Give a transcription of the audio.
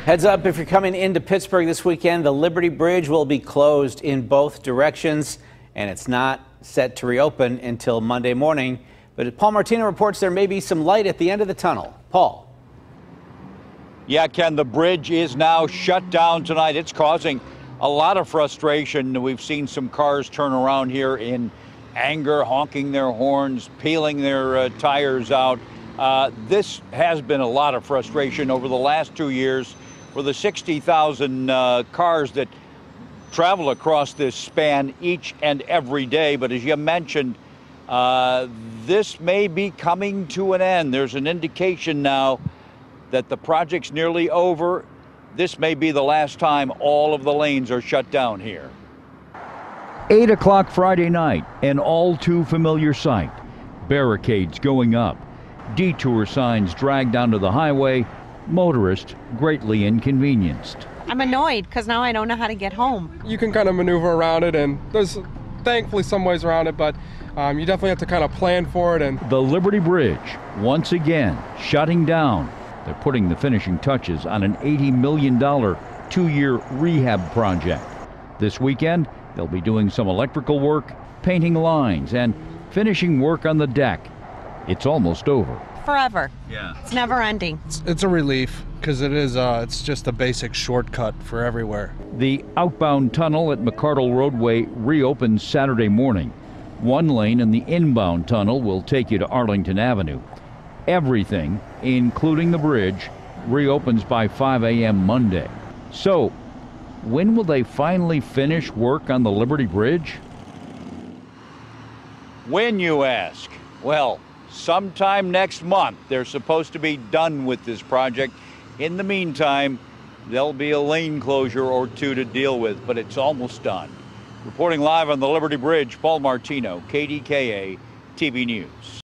Heads up, if you're coming into Pittsburgh this weekend, the Liberty Bridge will be closed in both directions, and it's not set to reopen until Monday morning. But Paul Martino reports there may be some light at the end of the tunnel. Paul. Yeah, Ken, the bridge is now shut down tonight. It's causing a lot of frustration. We've seen some cars turn around here in anger, honking their horns, peeling their tires out. This has been a lot of frustration over the last 2 years for the 60,000 cars that travel across this span each and every day. But as you mentioned, this may be coming to an end. There's an indication now that the project's nearly over. This may be the last time all of the lanes are shut down here. 8 o'clock Friday night, an all too familiar sight. Barricades going up, detour signs dragged onto the highway, motorists greatly inconvenienced. I'm annoyed because now I don't know how to get home. You can kind of maneuver around it, and there's thankfully some ways around it, but you definitely have to kind of plan for it. And the Liberty Bridge, once again, shutting down. They're putting the finishing touches on an $80 million 2-year rehab project. This weekend, they'll be doing some electrical work, painting lines, and finishing work on the deck. It's almost over. Forever. Yeah. It's never ending. it's a relief because it's just a basic shortcut for everywhere. The outbound tunnel at McCardle Roadway reopens Saturday morning. One lane in the inbound tunnel will take you to Arlington Avenue. Everything, including the bridge, reopens by 5 a.m. Monday. So, when will they finally finish work on the Liberty Bridge? When, you ask? Well, sometime next month. They're supposed to be done with this project. In the meantime, there'll be a lane closure or two to deal with, but it's almost done. Reporting live on the Liberty Bridge, Paul Martino, KDKA-TV News.